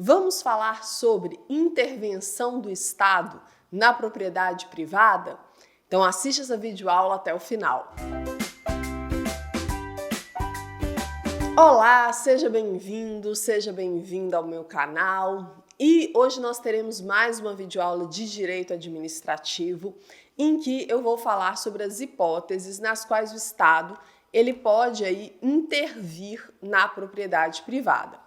Vamos falar sobre intervenção do Estado na propriedade privada? Então assiste essa videoaula até o final. Olá, seja bem-vindo, seja bem-vinda ao meu canal. E hoje nós teremos mais uma videoaula de Direito Administrativo em que eu vou falar sobre as hipóteses nas quais o Estado ele pode aí intervir na propriedade privada.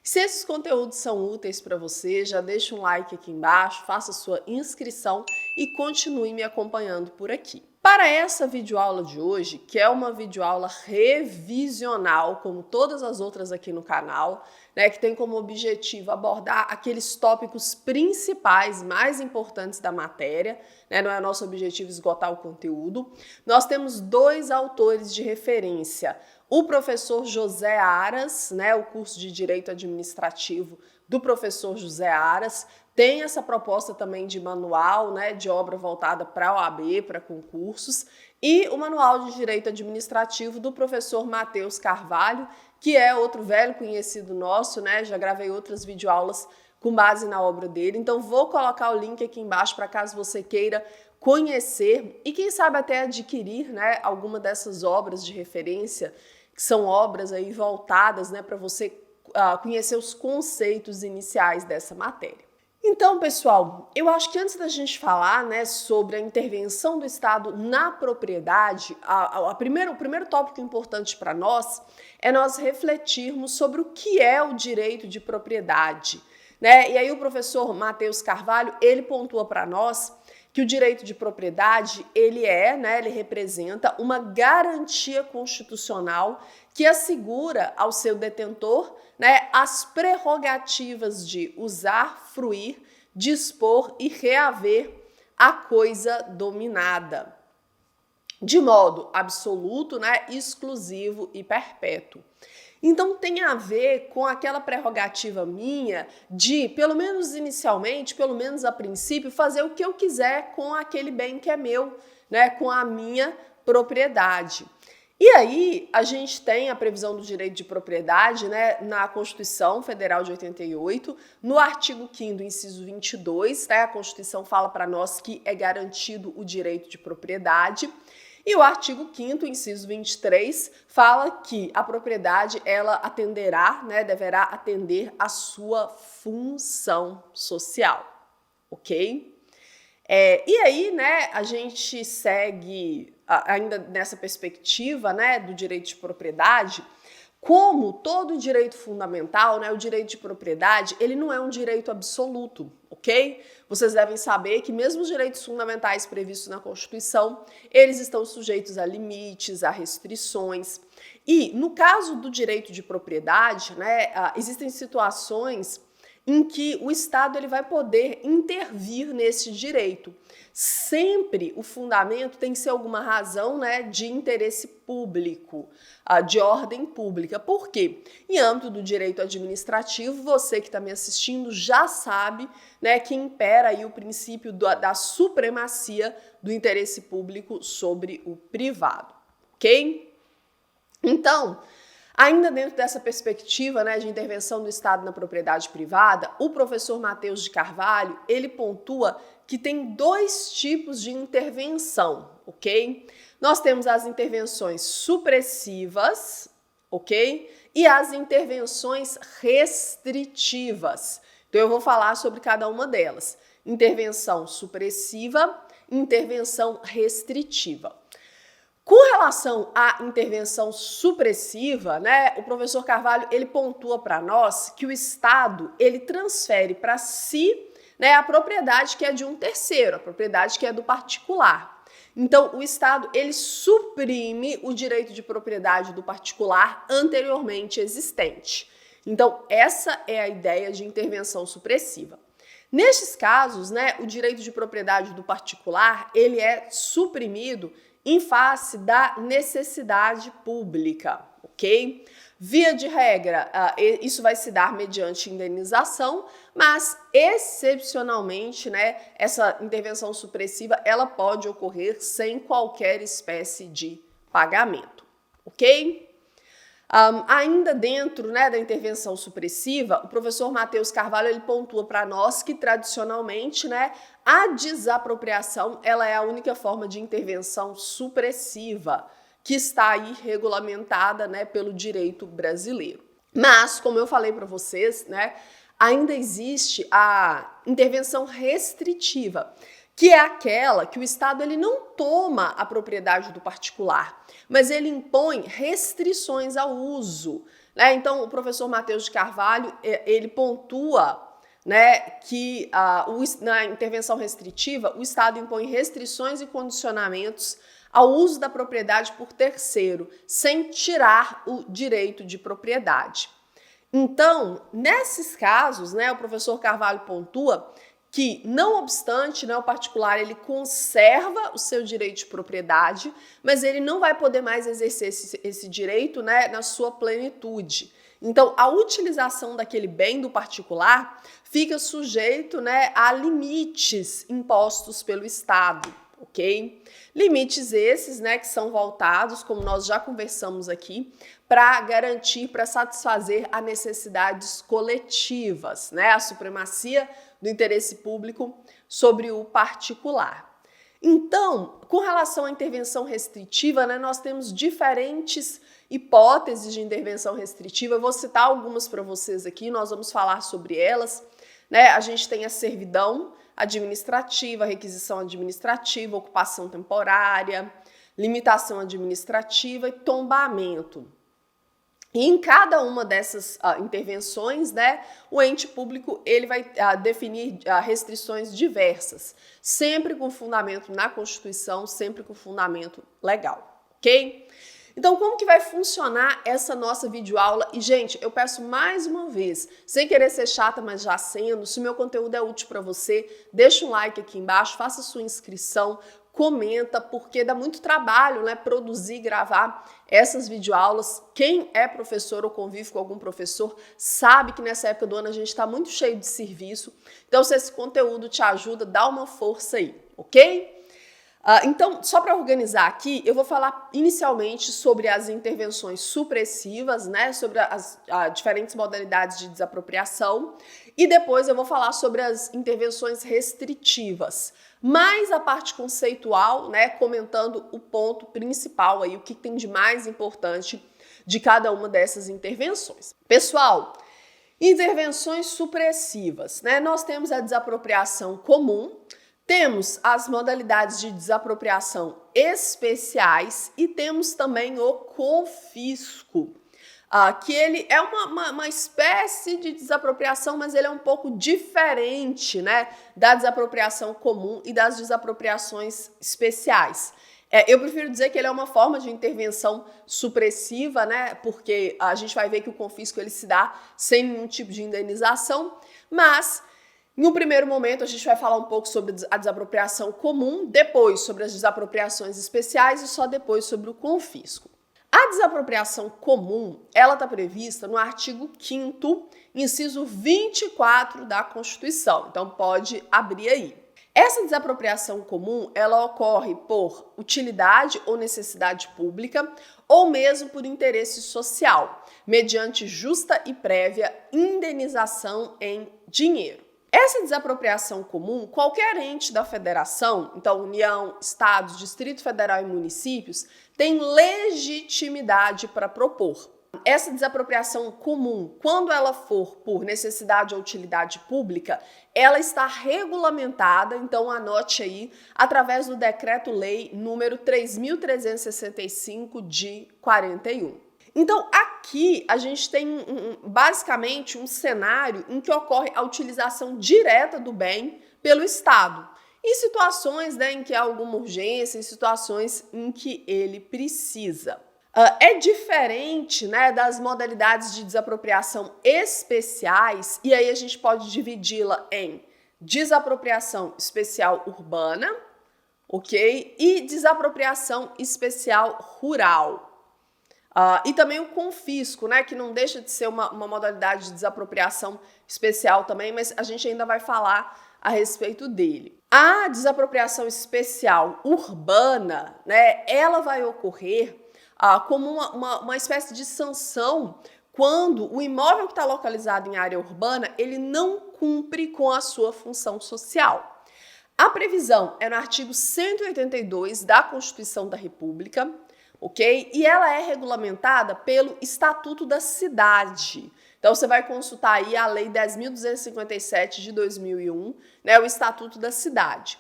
Se esses conteúdos são úteis para você, já deixa um like aqui embaixo, faça sua inscrição e continue me acompanhando por aqui. Para essa videoaula de hoje, que é uma videoaula revisional, como todas as outras aqui no canal, né, que tem como objetivo abordar aqueles tópicos principais, mais importantes da matéria, né, não é nosso objetivo esgotar o conteúdo, nós temos dois autores de referência. O professor José Aras, né, o curso de Direito Administrativo do professor José Aras, tem essa proposta também de manual, né, de obra voltada para a OAB, para concursos, e o manual de Direito Administrativo do professor Matheus Carvalho, que é outro velho conhecido nosso, né, já gravei outras videoaulas com base na obra dele, então vou colocar o link aqui embaixo para caso você queira conhecer e quem sabe até adquirir, né, alguma dessas obras de referência, que são obras aí voltadas, né, para você conhecer os conceitos iniciais dessa matéria. Então, pessoal, eu acho que antes da gente falar, né, sobre a intervenção do Estado na propriedade, o primeiro tópico importante para nós é nós refletirmos sobre o que é o direito de propriedade, né? E aí o professor Matheus Carvalho, ele pontua para nós que o direito de propriedade, ele representa uma garantia constitucional que assegura ao seu detentor, né, as prerrogativas de usar, fruir, dispor e reaver a coisa dominada, de modo absoluto, né, exclusivo e perpétuo. Então tem a ver com aquela prerrogativa minha de, pelo menos inicialmente, pelo menos a princípio, fazer o que eu quiser com aquele bem que é meu, né, com a minha propriedade. E aí a gente tem a previsão do direito de propriedade, né, na Constituição Federal de 88, no artigo 5º, inciso 22, né, a Constituição fala para nós que é garantido o direito de propriedade. E o artigo 5º, inciso 23, fala que a propriedade ela atenderá, né, deverá atender a sua função social, ok? E aí, né, a gente segue ainda nessa perspectiva, né, do direito de propriedade. Como todo direito fundamental, né, o direito de propriedade, ele não é um direito absoluto, ok? Vocês devem saber que mesmo os direitos fundamentais previstos na Constituição, eles estão sujeitos a limites, a restrições. E no caso do direito de propriedade, né, existem situações em que o Estado ele vai poder intervir nesse direito. Sempre o fundamento tem que ser alguma razão, né, de interesse público, de ordem pública. Por quê? Em âmbito do direito administrativo, você que está me assistindo já sabe, né, que impera aí o princípio da supremacia do interesse público sobre o privado, ok? Então, ainda dentro dessa perspectiva, né, de intervenção do Estado na propriedade privada, o professor Matheus de Carvalho, ele pontua que tem dois tipos de intervenção, ok? Nós temos as intervenções supressivas, ok? E as intervenções restritivas. Então eu vou falar sobre cada uma delas. Intervenção supressiva, intervenção restritiva. Com relação à intervenção supressiva, né, o professor Carvalho ele pontua para nós que o Estado ele transfere para si, né, a propriedade que é de um terceiro, a propriedade que é do particular. Então, o Estado ele suprime o direito de propriedade do particular anteriormente existente. Então, essa é a ideia de intervenção supressiva. Nestes casos, né, o direito de propriedade do particular ele é suprimido em face da necessidade pública, ok? Via de regra, isso vai se dar mediante indenização, mas excepcionalmente, né, essa intervenção supressiva ela pode ocorrer sem qualquer espécie de pagamento, ok? Ainda dentro, né, da intervenção supressiva, o professor Matheus Carvalho ele pontua para nós que tradicionalmente, né, a desapropriação ela é a única forma de intervenção supressiva que está aí regulamentada, né, pelo direito brasileiro. Mas, como eu falei para vocês, né, ainda existe a intervenção restritiva, que é aquela que o Estado ele não toma a propriedade do particular, mas ele impõe restrições ao uso, né? Então, o professor Matheus de Carvalho, ele pontua, né, que na intervenção restritiva, o Estado impõe restrições e condicionamentos ao uso da propriedade por terceiro, sem tirar o direito de propriedade. Então, nesses casos, né, o professor Carvalho pontua que, não obstante, né, o particular ele conserva o seu direito de propriedade, mas ele não vai poder mais exercer esse direito, né, na sua plenitude. Então, a utilização daquele bem do particular fica sujeito, né, a limites impostos pelo Estado, ok? Limites esses, né, que são voltados, como nós já conversamos aqui, para garantir, para satisfazer as necessidades coletivas, né, a supremacia do interesse público sobre o particular. Então, com relação à intervenção restritiva, né, nós temos diferentes hipóteses de intervenção restritiva. Eu vou citar algumas para vocês aqui, nós vamos falar sobre elas. Né? A gente tem a servidão administrativa, requisição administrativa, ocupação temporária, limitação administrativa e tombamento. E em cada uma dessas intervenções, né, o ente público ele vai definir restrições diversas, sempre com fundamento na Constituição, sempre com fundamento legal, ok? Então, como que vai funcionar essa nossa videoaula? E, gente, eu peço mais uma vez, sem querer ser chata, mas já sendo, se o meu conteúdo é útil para você, deixa um like aqui embaixo, faça sua inscrição, comenta, porque dá muito trabalho, né, produzir e gravar essas videoaulas. Quem é professor ou convive com algum professor sabe que nessa época do ano a gente está muito cheio de serviço. Então, se esse conteúdo te ajuda, dá uma força aí, ok? Então, só para organizar aqui, eu vou falar inicialmente sobre as intervenções supressivas, né, sobre as diferentes modalidades de desapropriação, e depois eu vou falar sobre as intervenções restritivas, mais a parte conceitual, né, comentando o ponto principal aí, o que tem de mais importante de cada uma dessas intervenções. Pessoal, intervenções supressivas, né, nós temos a desapropriação comum, temos as modalidades de desapropriação especiais e temos também o confisco, que ele é uma espécie de desapropriação, mas ele é um pouco diferente, né, da desapropriação comum e das desapropriações especiais. Eu prefiro dizer que ele é uma forma de intervenção supressiva, né, porque a gente vai ver que o confisco ele se dá sem nenhum tipo de indenização, mas em um primeiro momento, a gente vai falar um pouco sobre a desapropriação comum, depois sobre as desapropriações especiais e só depois sobre o confisco. A desapropriação comum, ela está prevista no artigo 5º, inciso 24 da Constituição. Então, pode abrir aí. Essa desapropriação comum, ela ocorre por utilidade ou necessidade pública ou mesmo por interesse social, mediante justa e prévia indenização em dinheiro. Essa desapropriação comum, qualquer ente da federação, então União, Estados, Distrito Federal e municípios, tem legitimidade para propor. Essa desapropriação comum, quando ela for por necessidade ou utilidade pública, ela está regulamentada, então anote aí, através do Decreto-Lei número 3.365 de 41. Então, aqui a gente tem basicamente um cenário em que ocorre a utilização direta do bem pelo Estado. Em situações, né, em que há alguma urgência, em situações em que ele precisa. É diferente, né, das modalidades de desapropriação especiais, e aí a gente pode dividi-la em desapropriação especial urbana, ok? E desapropriação especial rural. E também o confisco, né, que não deixa de ser uma modalidade de desapropriação especial também, mas a gente ainda vai falar a respeito dele. A desapropriação especial urbana, né, ela vai ocorrer como uma espécie de sanção quando o imóvel que está localizado em área urbana, ele não cumpre com a sua função social. A previsão é no artigo 182 da Constituição da República, ok? E ela é regulamentada pelo Estatuto da Cidade. Então, você vai consultar aí a Lei 10.257 de 2001, né, o Estatuto da Cidade.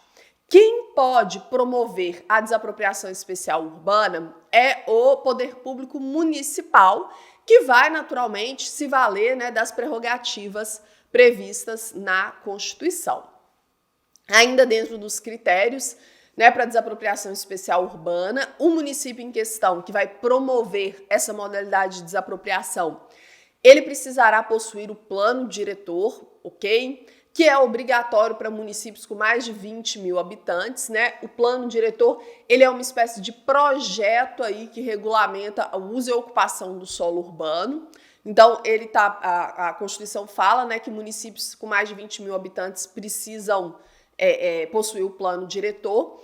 Quem pode promover a desapropriação especial urbana é o poder público municipal, que vai naturalmente se valer, né, das prerrogativas previstas na Constituição. Ainda dentro dos critérios, né, para desapropriação especial urbana, o município em questão que vai promover essa modalidade de desapropriação, ele precisará possuir o plano diretor, ok? Que é obrigatório para municípios com mais de 20 mil habitantes, né? O plano diretor, ele é uma espécie de projeto aí que regulamenta o uso e a ocupação do solo urbano. Então, a Constituição fala, né, que municípios com mais de 20 mil habitantes precisam possuir o plano diretor.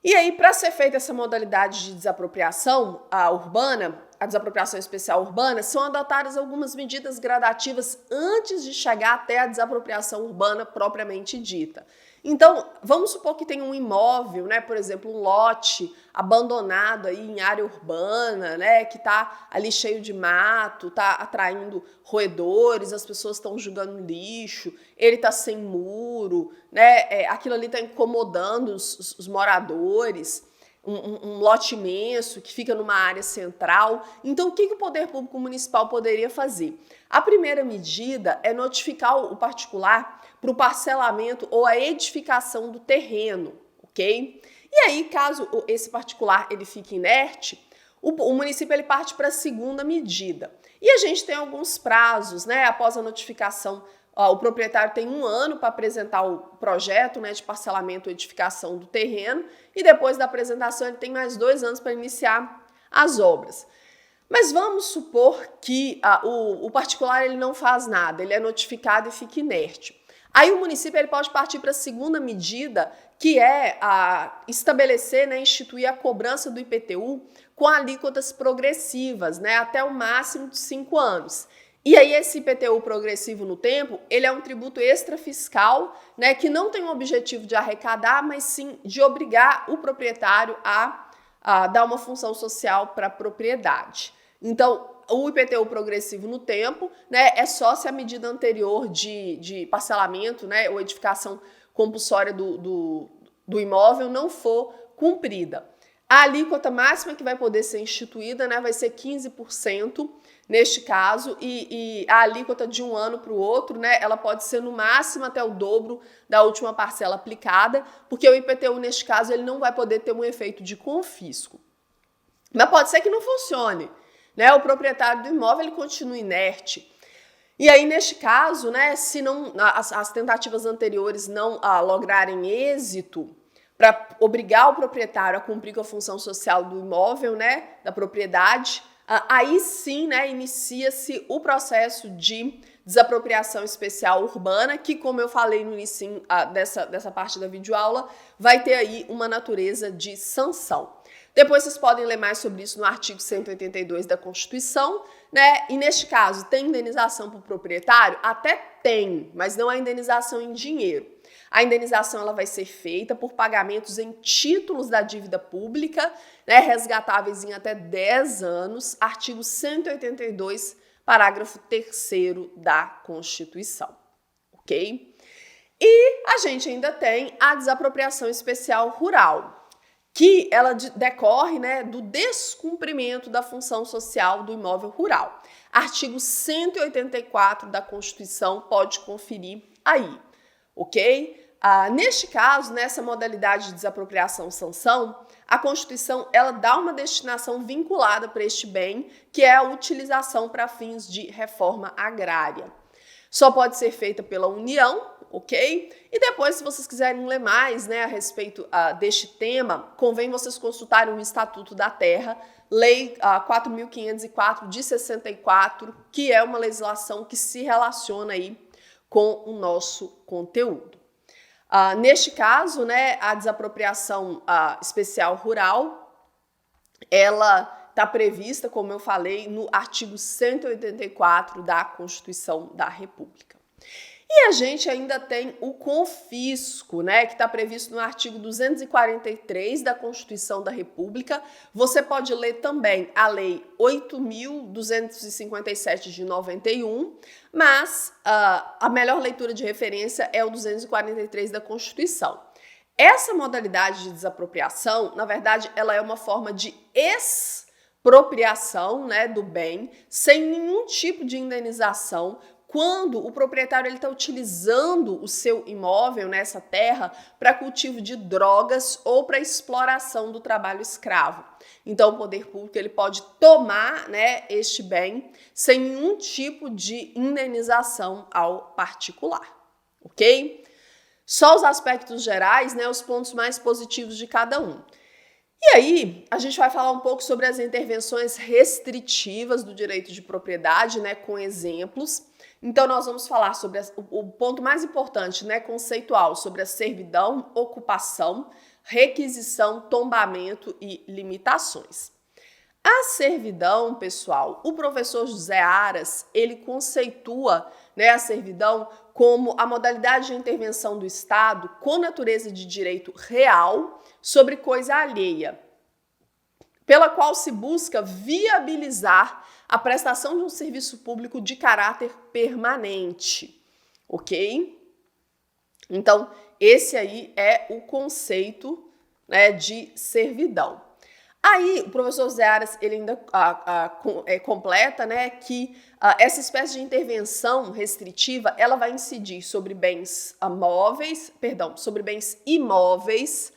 E aí, para ser feita essa modalidade de desapropriação urbana, a desapropriação especial urbana, são adotadas algumas medidas gradativas antes de chegar até a desapropriação urbana propriamente dita. Então, vamos supor que tem um imóvel, né, por exemplo, um lote abandonado aí em área urbana, né, que está ali cheio de mato, está atraindo roedores, as pessoas estão jogando lixo, ele está sem muro, né, aquilo ali está incomodando os moradores. Um lote imenso que fica numa área central. Então, o que o poder público municipal poderia fazer? A primeira medida é notificar o particular para o parcelamento ou a edificação do terreno, ok? E aí, caso esse particular ele fique inerte, o município ele parte para a segunda medida. E a gente tem alguns prazos, né? Após a notificação, o proprietário tem 1 ano para apresentar o projeto, né, de parcelamento ou edificação do terreno, e depois da apresentação ele tem mais 2 anos para iniciar as obras. Mas vamos supor que o particular ele não faz nada, ele é notificado e fica inerte. Aí o município ele pode partir para a segunda medida, que é estabelecer, né, instituir a cobrança do IPTU com alíquotas progressivas, né, até o máximo de 5 anos. E aí esse IPTU progressivo no tempo, ele é um tributo extrafiscal, né, que não tem o objetivo de arrecadar, mas sim de obrigar o proprietário a dar uma função social para a propriedade. Então, o IPTU progressivo no tempo, né, é só se a medida anterior de parcelamento, né, ou edificação compulsória do imóvel não for cumprida. A alíquota máxima que vai poder ser instituída, né, vai ser 15%. Neste caso, e a alíquota de um ano para o outro, né, ela pode ser no máximo até o dobro da última parcela aplicada, porque o IPTU, neste caso, ele não vai poder ter um efeito de confisco. Mas pode ser que não funcione, né? O proprietário do imóvel ele continua inerte. E aí, neste caso, né, se não, as tentativas anteriores não lograrem êxito para obrigar o proprietário a cumprir com a função social do imóvel, né, da propriedade, aí sim, né, inicia-se o processo de desapropriação especial urbana, que, como eu falei no início dessa parte da videoaula, vai ter aí uma natureza de sanção. Depois vocês podem ler mais sobre isso no artigo 182 da Constituição, né? E neste caso, tem indenização para o proprietário? Até tem, mas não é indenização em dinheiro. A indenização ela vai ser feita por pagamentos em títulos da dívida pública, né, resgatáveis em até 10 anos, artigo 182, parágrafo 3º da Constituição, ok? E a gente ainda tem a desapropriação especial rural, que ela decorre, né, do descumprimento da função social do imóvel rural. Artigo 184 da Constituição, pode conferir aí, ok? Neste caso, nessa modalidade de desapropriação-sanção, a Constituição ela dá uma destinação vinculada para este bem, que é a utilização para fins de reforma agrária. Só pode ser feita pela União, ok? E depois, se vocês quiserem ler mais, né, a respeito deste tema, convém vocês consultarem o Estatuto da Terra, Lei 4.504 de 64, que é uma legislação que se relaciona aí com o nosso conteúdo. Neste caso, né, a desapropriação especial rural, ela está prevista, como eu falei, no artigo 184 da Constituição da República. E a gente ainda tem o confisco, né, que está previsto no artigo 243 da Constituição da República. Você pode ler também a Lei 8.257 de 91, mas a melhor leitura de referência é o 243 da Constituição. Essa modalidade de desapropriação, na verdade, ela é uma forma de expropriação, né, do bem, sem nenhum tipo de indenização, quando o proprietário está utilizando o seu imóvel, nessa terra, para cultivo de drogas ou para exploração do trabalho escravo. Então, o poder público ele pode tomar, né, este bem sem nenhum tipo de indenização ao particular, ok? Só os aspectos gerais, né, os pontos mais positivos de cada um. E aí, a gente vai falar um pouco sobre as intervenções restritivas do direito de propriedade, né, com exemplos. Então, nós vamos falar sobre o ponto mais importante, né, conceitual, sobre a servidão, ocupação, requisição, tombamento e limitações. A servidão, pessoal, o professor José Aras, ele conceitua, né, a servidão como a modalidade de intervenção do Estado com natureza de direito real sobre coisa alheia, pela qual se busca viabilizar a prestação de um serviço público de caráter permanente, ok? Então, esse aí é o conceito, né, de servidão. Aí, o professor Zé Aras, ele ainda completa, né, que essa espécie de intervenção restritiva, ela vai incidir sobre bens sobre bens imóveis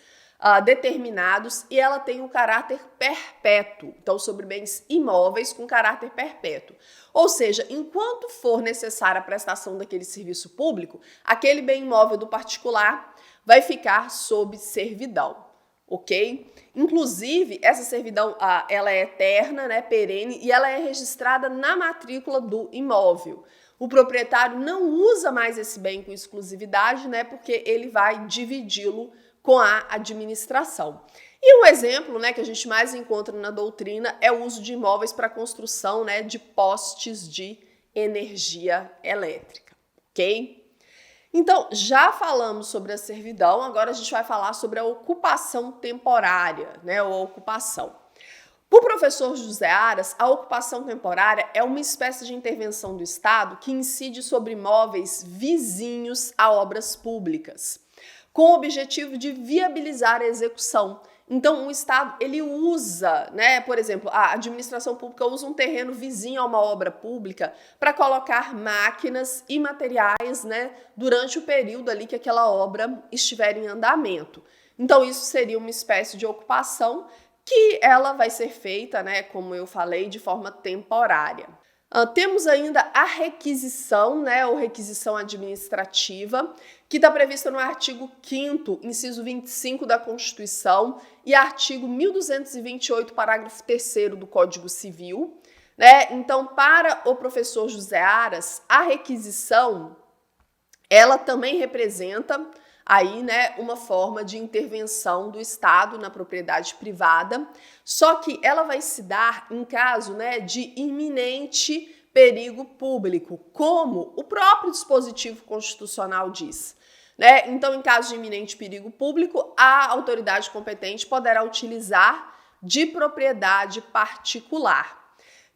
determinados, e ela tem um caráter perpétuo. Então, sobre bens imóveis com caráter perpétuo. Ou seja, enquanto for necessária a prestação daquele serviço público, aquele bem imóvel do particular vai ficar sob servidão, ok? Inclusive, essa servidão ela é eterna, né, perene, e ela é registrada na matrícula do imóvel. O proprietário não usa mais esse bem com exclusividade, né, porque ele vai dividi-lo com a administração. E um exemplo, né, que a gente mais encontra na doutrina é o uso de imóveis para construção, né, de postes de energia elétrica, ok? Então, já falamos sobre a servidão, agora a gente vai falar sobre a ocupação temporária, né, ou a ocupação. Para o professor José Aras, a ocupação temporária é uma espécie de intervenção do Estado que incide sobre imóveis vizinhos a obras públicas, com o objetivo de viabilizar a execução. Então, o Estado, ele usa, né, por exemplo, a administração pública usa um terreno vizinho a uma obra pública para colocar máquinas e materiais, né, durante o período ali que aquela obra estiver em andamento. Então, isso seria uma espécie de ocupação que ela vai ser feita, né, como eu falei, de forma temporária. Temos ainda a requisição, né, ou requisição administrativa, que está prevista no artigo 5º, inciso 25 da Constituição e artigo 1228, parágrafo 3º do Código Civil, né? Então, para o professor José Aras, a requisição, ela também representa aí, né, uma forma de intervenção do Estado na propriedade privada, só que ela vai se dar em caso, né, de iminente perigo público, como o próprio dispositivo constitucional diz, né? Então, em caso de iminente perigo público, a autoridade competente poderá utilizar de propriedade particular.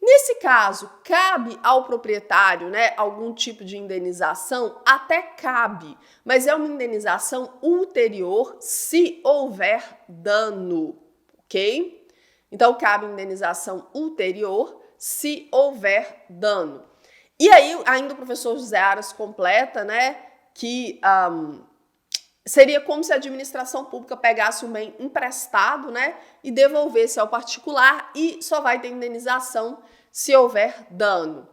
Nesse caso, cabe ao proprietário, né, algum tipo de indenização? Até cabe, mas é uma indenização ulterior se houver dano, ok? Então, cabe indenização ulterior se houver dano. E aí, ainda o professor José Aras completa, né, que seria como se a administração pública pegasse um bem emprestado, né, e devolvesse ao particular, e só vai ter indenização se houver dano.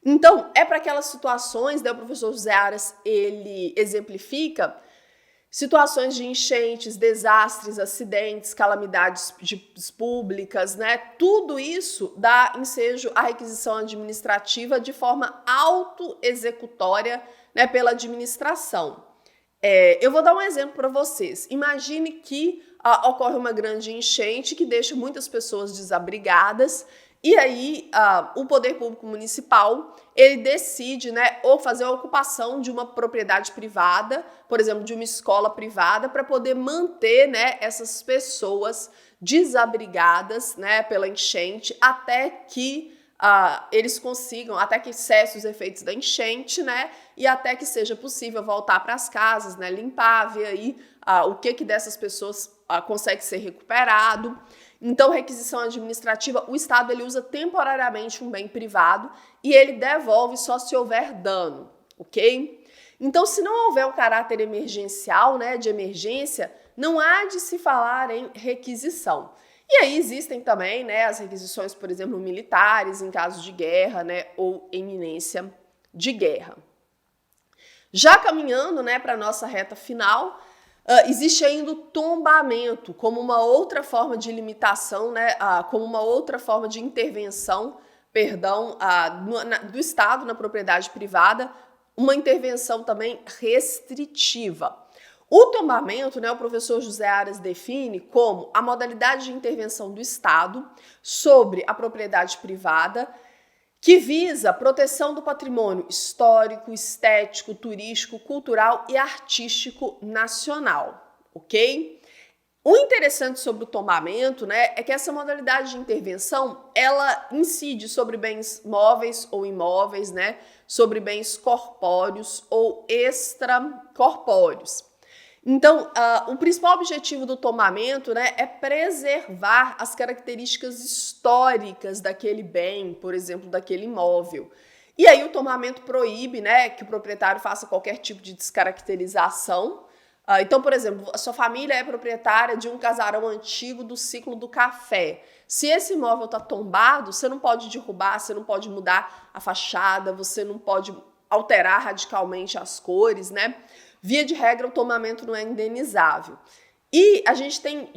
Então, é para aquelas situações, né, o professor José Aras, ele exemplifica situações de enchentes, desastres, acidentes, calamidades públicas, né, tudo isso dá ensejo à requisição administrativa de forma autoexecutória, né, pela administração. Eu vou dar um exemplo para vocês. Imagine que ocorre uma grande enchente que deixa muitas pessoas desabrigadas. E aí, o poder público municipal, ele decide, né, ou fazer a ocupação de uma propriedade privada, por exemplo, de uma escola privada, para poder manter, né, essas pessoas desabrigadas, né, pela enchente, até que eles consigam, até que cesse os efeitos da enchente, né, e até que seja possível voltar para as casas, né, limpar, ver aí o que dessas pessoas consegue ser recuperado. Então, requisição administrativa, o Estado ele usa temporariamente um bem privado e ele devolve só se houver dano, ok? Então, se não houver um caráter emergencial, né, de emergência, não há de se falar em requisição. E aí existem também, né, as requisições, por exemplo, militares, em caso de guerra, né, ou iminência de guerra. Já caminhando, né, para a nossa reta final, existe ainda o tombamento como uma outra forma de limitação, né, como uma outra forma de intervenção, do Estado na propriedade privada, uma intervenção também restritiva. O tombamento, né, o professor José Aras define como a modalidade de intervenção do Estado sobre a propriedade privada que visa a proteção do patrimônio histórico, estético, turístico, cultural e artístico nacional, ok? O interessante sobre o tombamento, né, é que essa modalidade de intervenção, ela incide sobre bens móveis ou imóveis, né, sobre bens corpóreos ou extracorpóreos. Então, o principal objetivo do tombamento, né, é preservar as características históricas daquele bem, por exemplo, daquele imóvel. E aí o tombamento proíbe, né, que o proprietário faça qualquer tipo de descaracterização. Então, por exemplo, a sua família é proprietária de um casarão antigo do ciclo do café. Se esse imóvel está tombado, você não pode derrubar, você não pode mudar a fachada, você não pode alterar radicalmente as cores, né? Via de regra, o tombamento não é indenizável. E a gente tem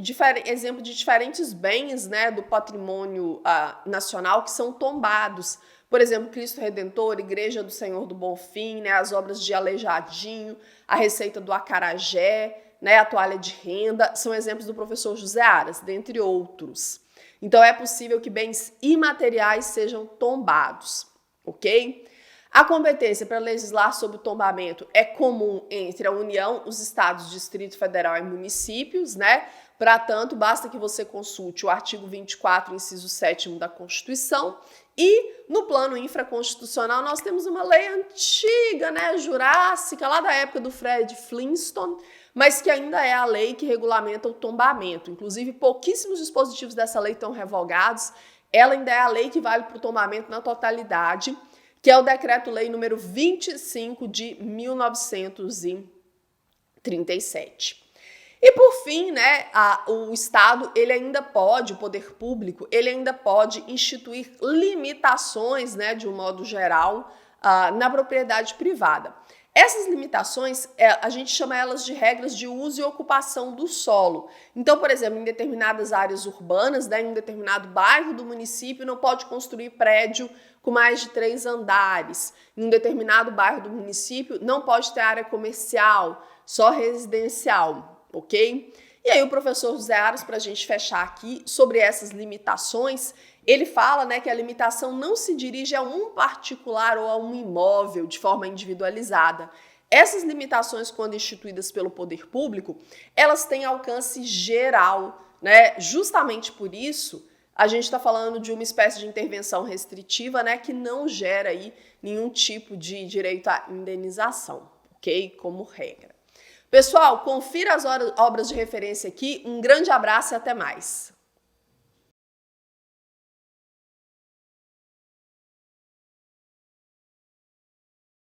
exemplo de diferentes bens, né, do patrimônio nacional que são tombados. Por exemplo, Cristo Redentor, Igreja do Senhor do Bonfim, né, as obras de Aleijadinho, a receita do acarajé, né, a toalha de renda, são exemplos do professor José Aras, dentre outros. Então é possível que bens imateriais sejam tombados, ok? A competência para legislar sobre o tombamento é comum entre a União, os estados, Distrito Federal e municípios, né? Para tanto, basta que você consulte o artigo 24, inciso 7º da Constituição. E no plano infraconstitucional nós temos uma lei antiga, né, jurássica, lá da época do Fred Flintstone, mas que ainda é a lei que regulamenta o tombamento. Inclusive, pouquíssimos dispositivos dessa lei estão revogados. Ela ainda é a lei que vale para o tombamento na totalidade, que é o Decreto-Lei número 25 de 1937. E por fim, né, o Estado, ele ainda pode, o poder público, ele ainda pode instituir limitações, né, de um modo geral, na propriedade privada. Essas limitações, a gente chama elas de regras de uso e ocupação do solo. Então, por exemplo, em determinadas áreas urbanas, né, em um determinado bairro do município, não pode construir prédio com mais de 3 andares. Em um determinado bairro do município, não pode ter área comercial, só residencial, ok? E aí o professor José Aras, para a gente fechar aqui, sobre essas limitações, ele fala, né, que a limitação não se dirige a um particular ou a um imóvel de forma individualizada. Essas limitações, quando instituídas pelo poder público, elas têm alcance geral, né? Justamente por isso, a gente está falando de uma espécie de intervenção restritiva, né, que não gera aí nenhum tipo de direito à indenização, ok? Como regra. Pessoal, confira as obras de referência aqui. Um grande abraço e até mais.